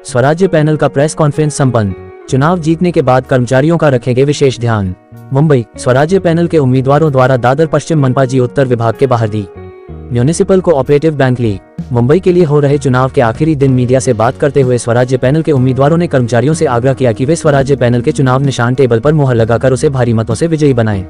स्वराज्य पैनल का press conference संपन्न। चुनाव जीतने के बाद कर्मचारियों का रखेंगे विशेष ध्यान। मुंबई, स्वराज्य पैनल के उम्मीदवारों द्वारा दादर पश्चिम मनपा जी उत्तर विभाग के बाहर दी म्यूनिसिपल कोऑपरेटिव बैंक ली। मुंबई के लिए हो रहे चुनाव के आखिरी दिन मीडिया से बात करते हुए स्वराज्य पैनल के उम्मीदवारों ने कर्मचारियों से आग्रह किया कि वे स्वराज्य पैनल के चुनाव निशान टेबल पर मुहर लगाकर उसे भारी मतों से विजयी बनाएं।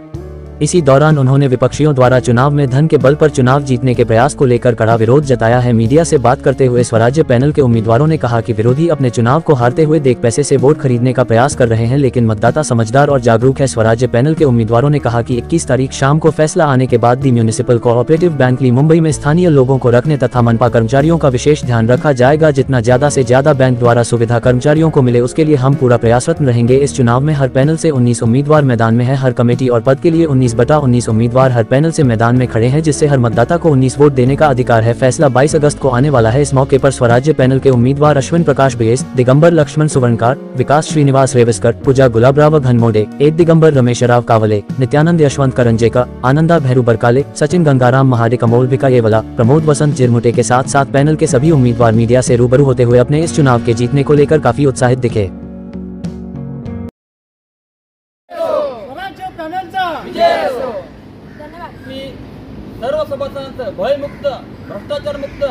इसी दौरान उन्होंने विपक्षियों द्वारा चुनाव में धन के बल पर चुनाव जीतने के प्रयास को लेकर कड़ा विरोध जताया है। मीडिया से बात करते हुए स्वराज्य पैनल के उम्मीदवारों ने कहा कि विरोधी अपने चुनाव को हारते हुए देख पैसे से वोट खरीदने का प्रयास कर रहे हैं, लेकिन मतदाता समझदार और जागरूक है। स्वराज्य पैनल के उम्मीदवारों ने कहा कि 21 तारीख शाम को फैसला आने के बाद दी म्यूनिसिपल कोऑपरेटिव बैंक ली। मुंबई में स्थानीय लोगों को रखने तथा मनपा कर्मचारियों का विशेष ध्यान रखा जाएगा। जितना ज्यादा से ज्यादा बैंक द्वारा सुविधा कर्मचारियों को मिले उसके लिए हम पूरा प्रयासरत रहेंगे। इस चुनाव में हर पैनल से 19 उम्मीदवार मैदान में है। हर कमेटी और पद के लिए 19/19 उम्मीदवार हर पैनल से मैदान में खड़े हैं, जिससे हर मतदाता को 19 वोट देने का अधिकार है। फैसला 22 अगस्त को आने वाला है। इस मौके पर स्वराज्य पैनल के उम्मीदवार अश्विन प्रकाश बेस, दिगंबर लक्ष्मण सुवर्णकार, विकास श्रीनिवास रेवस्कर, पूजा गुलाबराव घनमोडे, एक दिगंबर रमेशराव कावले, नित्यानंद यशवंत करंजेका, आनंदा भैरू बरकाले, सचिन गंगाराम महाडिक, अमोल भिकायेवाला, प्रमोद वसंत जिरमुटे के साथ साथ पैनल के सभी उम्मीदवार मीडिया से रूबरू होते हुए अपने इस चुनाव के जीतने को लेकर काफी उत्साहित दिखे। सर्व सभासदांचं भयमुक्त, भ्रष्टाचारमुक्त,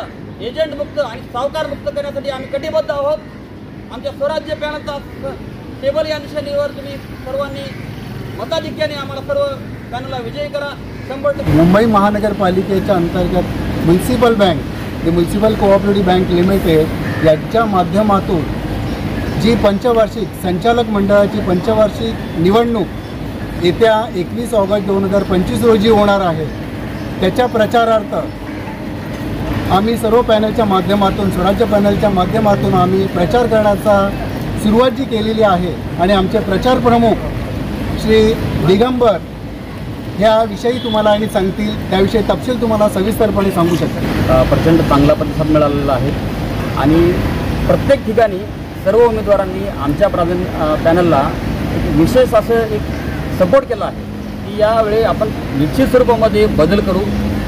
एजंटमुक्त आणि सावकारमुक्त करण्यासाठी आम्ही कटिबद्ध आहोत। आमच्या स्वराज्य पॅनलचा टेबल या निशाणीवर तुम्ही सर्वांनी मताधिक्याने आम्हाला सर्व पॅनलला विजयी करा। 100%। मुंबई महानगरपालिकेच्या अंतर्गत municipal bank, the municipal cooperative bank limited याच्या माध्यमातून जी पंचवार्षिक संचालक मंडळाची पंचवार्षिक निवडणूक येत्या 21 ऑगस्ट 2025 रोजी होणार आहे, त्याच्या प्रचारार्थ आम्ही सर्व पॅनलच्या माध्यमातून, स्वराज्य पॅनलच्या माध्यमातून आम्ही प्रचार करण्याचा सुरुवात जी केलेली आहे आणि आमचे प्रचार प्रमुख श्री दिगंबर ह्याविषयी तुम्हाला आणि सांगतील, त्याविषयी तपशील तुम्हाला सविस्तरपणे सांगू शकतात। प्रचंड चांगला प्रतिसाद मिळालेला आहे आणि प्रत्येक ठिकाणी सर्व उमेदवारांनी आमच्या पॅनलला विशेष असं एक सपोर्ट केला आहे की यावेळी आपण निश्चित स्वरूपामध्ये बदल करू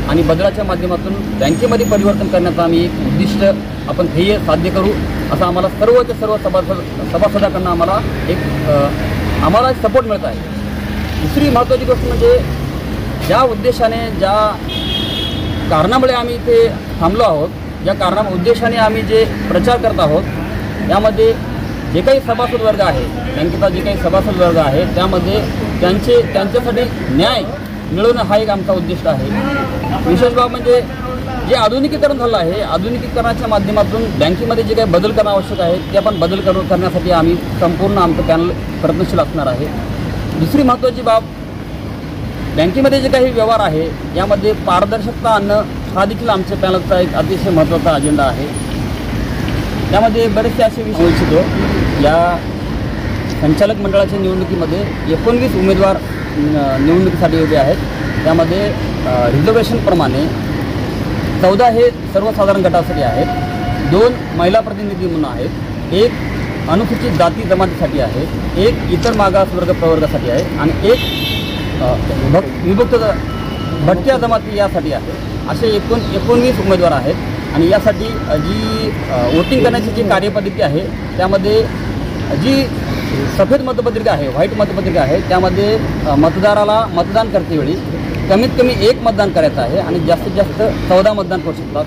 आणि बदलाच्या माध्यमातून बँकेमध्ये परिवर्तन करण्याचा आम्ही एक उद्दिष्ट आपण ध्येय साध्य करू, असं आम्हाला सर्वच्या सर्व सभासदांकडून आम्हाला सपोर्ट मिळत आहे। दुसरी महत्त्वाची गोष्ट म्हणजे ज्या उद्देशाने, ज्या कारणामुळे आम्ही इथे थांबलो आहोत, ज्या उद्देशाने आम्ही जे प्रचार करत आहोत, यामध्ये जे काही सभासद वर्ग आहे, बँकेचा जे काही सभासद वर्ग आहे, त्यामध्ये त्यांच्यासाठी न्याय मिळवणं हा एक आमचा उद्दिष्ट आहे। विशेष बाब म्हणजे जे आधुनिकीकरण झालं आहे, आधुनिकीकरणाच्या माध्यमातून बँकेमध्ये जे काही बदल करणं आवश्यक आहे ते आपण बदल करण्यासाठी आम्ही संपूर्ण आमचं पॅनल प्रयत्नशील असणार आहे। दुसरी महत्त्वाची बाब, बँकेमध्ये जे काही व्यवहार आहे यामध्ये पारदर्शकता आणणं हा देखील आमच्या पॅनलचा एक अतिशय महत्त्वाचा अजेंडा आहे। त्यामध्ये बरेचसे असे विषय इच्छितो, या संचालक मंडळाच्या निवडणुकीमध्ये 19 उमेदवार निवडणुकीसाठी उभे आहेत। त्यामध्ये रिझर्वेशनप्रमाणे 14 हे सर्वसाधारण गटासाठी आहेत, 2 महिला प्रतिनिधी म्हणून आहेत, 1 अनुसूचित जाती जमातीसाठी आहे, 1 इतर मागासवर्ग प्रवर्गासाठी आहे आणि 1 विभक्त भटक्या जमाती यासाठी आहे। असे एकूण 19 उमेदवार आहेत आणि यासाठी जी वोटिंग करण्याची जी कार्यपद्धती आहे त्यामध्ये जी सफेद मतपत्रिका आहे, व्हाईट मतपत्रिका आहे, त्यामध्ये मतदाराला मतदान करतेवेळी कमीत कमी 1 मतदान करायचं आहे आणि जास्तीत जास्त 14 मतदान करू शकतात।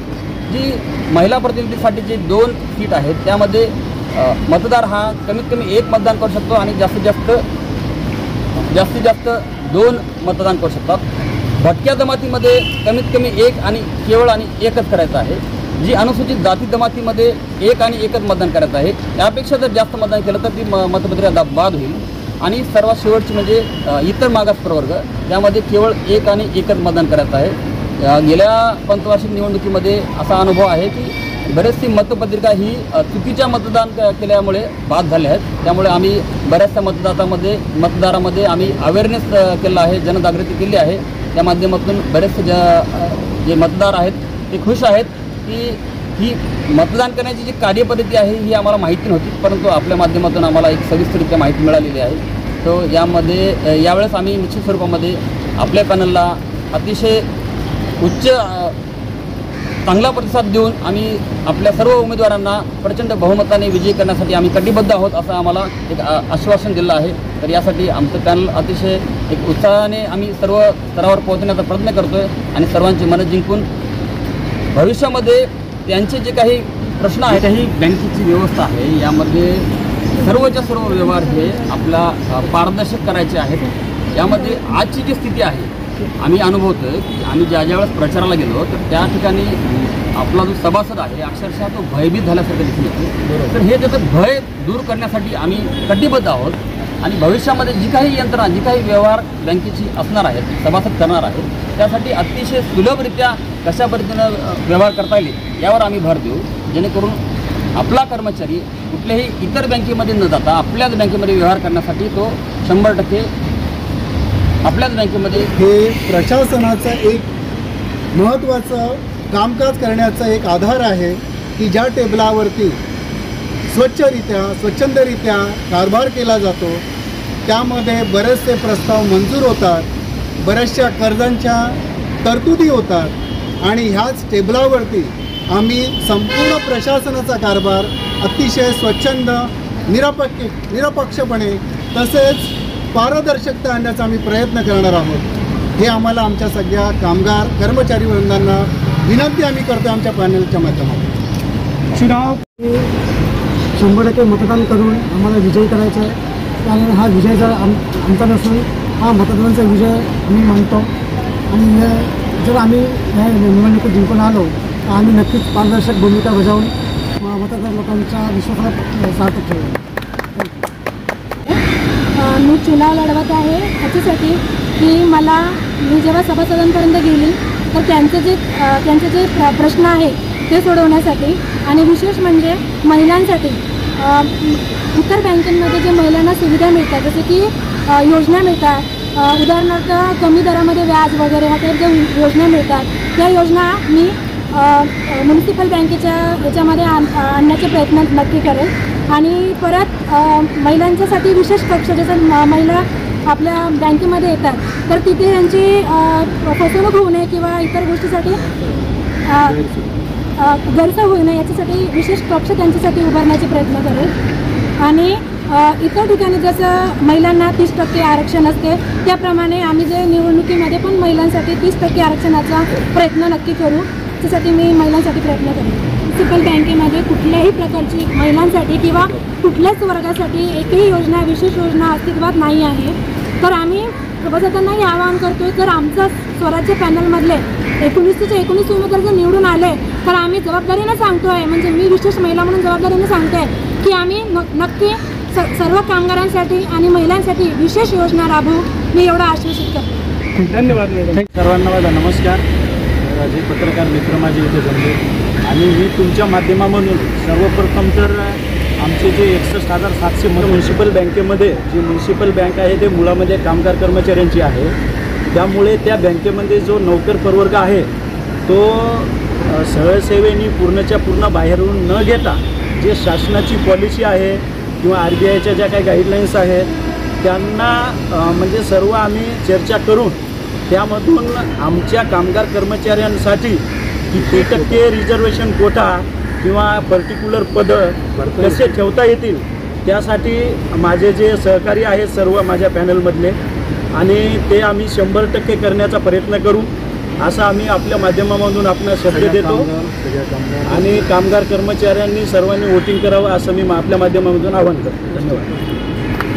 जी महिला प्रतिनिधीसाठी जे 2 सीट आहेत त्यामध्ये मतदार हा कमीत कमी 1 मतदान करू शकतो आणि जास्तीत जास्त 2 मतदान करू शकतात। भटक्या जमातीमध्ये कमीत कमी 1 आणि केवळ आणि 1च करायचं आहे। जी अनुसूचित जाती जमातीमध्ये 1 आणि 1च मतदान करायचं आहे। त्यापेक्षा जर जास्त मतदान केलं तर ती मतपत्रिका बाद होईल। आणि सर्वात शेवटची म्हणजे इतर मागास प्रवर्ग, त्यामध्ये केवळ 1 आणि 1च मतदान करायचं आहे। गेल्या पंचवार्षिक निवडणुकीमध्ये असा अनुभव आहे की बरेचशी मतपत्रिका ही चुकीच्या मतदान केल्यामुळे बाद झाल्या आहेत। त्यामुळे आम्ही बऱ्याचशा मतदारामध्ये आम्ही अवेअरनेस केला आहे, जनजागृती केली आहे। त्या माध्यमातून बरेचसे जे मतदार आहेत ते खुश आहेत की ही मतदान करण्याची जी कार्यपद्धती आहे ही आम्हाला माहिती नव्हती, परंतु आपल्या माध्यमातून आम्हाला एक सविस्तररित्या माहिती मिळालेली आहे। तो यावेळेस आम्ही निश्चित स्वरूपामध्ये आपल्या पॅनलला अतिशय उच्च चांगला प्रतिसाद देऊन आम्ही आपल्या सर्व उमेदवारांना प्रचंड बहुमताने विजयी करण्यासाठी आम्ही कटिबद्ध आहोत असं आम्हाला एक आश्वासन दिलं आहे. तर यासाठी आमचं पॅनल अतिशय एक उत्साहाने आम्ही सर्व स्तरावर पोहोचण्याचा प्रयत्न करतो आहे आणि सर्वांची मनं जिंकून भविष्यामध्ये त्यांचे जे काही प्रश्न आहेत ही बँकेची व्यवस्था आहे यामध्ये सर्वच्या सर्व व्यवहार हे आपला पारदर्शक करायचे आहेत. यामध्ये आजची जी स्थिती आहे आम्ही अनुभवतो की आम्ही ज्यावेळेस प्रचाराला गेलो तर त्या ठिकाणी आपला जो सभासद आहे अक्षरशः तो भयभीत झाल्यासारखं दिसून येतो. तर हे त्याचं भय दूर करण्यासाठी आम्ही कटिबद्ध आहोत आणि भविष्यामध्ये जी काही यंत्रणा जी काही व्यवहार बँकेची असणार आहेत सभासद करणार आहेत त्यासाठी अतिशय सुलभरित्या कशा पद्धतीनं व्यवहार करता येईल यावर आम्ही भर देऊ, जेणेकरून आपला कर्मचारी कुठल्याही इतर बँकेमध्ये न जाता आपल्याच बँकेमध्ये व्यवहार करण्यासाठी तो 100% आपल्याच बँकेमध्ये. हे प्रशासनाचं एक महत्त्वाचं कामकाज करण्याचा एक आधार आहे की ज्या टेबलावरती स्वच्छंदरित्या कारभार केला जातो त्यामध्ये बरेचसे प्रस्ताव मंजूर होतात, बऱ्याचशा कर्जांच्या तरतुदी होतात आणि ह्याच टेबलावरती आम्ही संपूर्ण प्रशासनाचा कारभार अतिशय स्वच्छंद निरपक्षपणे तसेच पारदर्शकता आणण्याचा आम्ही प्रयत्न करणार आहोत. हे आम्हाला आमच्या सगळ्या कामगार कर्मचारी वृंदांना विनंती आम्ही करतो आमच्या पॅनलच्या माध्यमातून. चुनाव 100% मतदान करून आम्हाला विजयी करायचा आहे आणि हा विजयाचा आमचा नसून हा मतदानाचा विजय आम्ही मानतो आणि जर आम्ही ह्या निवडणुकीत जिंकून आलो तर आम्ही नक्कीच पारदर्शक भूमिका बजावून मतदार लोकांच्या विश्वासाला सार्थ ठेवू. मी चुनाव लढवत आहे ह्याच्यासाठी की मी जेव्हा सभासदांपर्यंत गेली तर त्यांचे जे प्रश्न आहे ते सोडवण्यासाठी आणि विशेष म्हणजे महिलांसाठी इतर बँकांमध्ये जे महिलांना सुविधा मिळतात जसे की योजना मिळतात उदाहरणार्थ कमी दरामध्ये व्याज वगैरे ह्या ज्या योजना मिळतात त्या योजना मी म्युनिसिपल बँकेच्या याच्यामध्ये आणण्याचे प्रयत्न नक्की करेल आणि परत महिलांच्यासाठी विशेष कक्ष जसं महिला आपल्या बँकेमध्ये येतात तर तिथे त्यांची फसवणूक होऊ नये किंवा इतर गोष्टीसाठी गैरसोय होऊ नये याच्यासाठी विशेष कक्ष त्यांच्यासाठी उभारण्याचे प्रयत्न करेल आणि इतर ठिकाणी जसं महिलांना 30% आरक्षण असते त्याप्रमाणे आम्ही जे निवडणुकीमध्ये पण महिलांसाठी 30% आरक्षणाचा प्रयत्न नक्की करू. त्यासाठी मी महिलांसाठी प्रयत्न करेन. म्युनिसिपल बँकेमध्ये कुठल्याही प्रकारची महिलांसाठी किंवा कुठल्याच वर्गासाठी एकही योजना विशेष योजना अस्तित्वात नाही आहे. तर आम्ही सभासदांनाही आवाहन करतो जर आमचा स्वराज्य पॅनलमधले 19 उमेदवार जर निवडून आले तर आम्ही जबाबदारीनं सांगतो आहे म्हणजे मी विशेष महिला म्हणून जबाबदारीनं सांगतो आहे की आम्ही नक्की सर्व कामगारांसाठी आणि महिलांसाठी विशेष योजना राबवू. मी एवढं आश्वासित करतो. धन्यवाद मॅडम. सर्वांना माझा नमस्कार. जे पत्रकार मित्र माझे इथे जमले आणि मी तुमच्या माध्यमामधून सर्वप्रथम तर आमचे जे 61,700 म्युनिसिपल बँकेमध्ये जी म्युनिसिपल बँक आहे ते मुळामध्ये कामगार कर्मचाऱ्यांची आहे. त्यामुळे त्या बँकेमध्ये जो नोकर प्रवर्ग आहे तो सरळसेवेनी पूर्णच्या पूर्ण बाहेरून न घेता जे शासनाची पॉलिसी आहे किंवा RBIच्या ज्या काही गाईडलाईन्स आहेत त्यांना म्हणजे सर्व आम्ही चर्चा करून त्यामधून आमच्या कामगार कर्मचाऱ्यांसाठी किती टक्के रिझर्वेशन कोटा किंवा पर्टिक्युलर पदं कसे ठेवता येतील त्यासाठी माझे जे सहकारी आहेत सर्व माझ्या पॅनलमधले आणि ते आम्ही 100% करण्याचा प्रयत्न करू असं आम्ही आपल्या माध्यमामधून आपला शब्द देतो आणि कामगार कर्मचाऱ्यांनी सर्वांनी वोटिंग करावं असं मी आपल्या माध्यमामधून आवाहन करतो. धन्यवाद.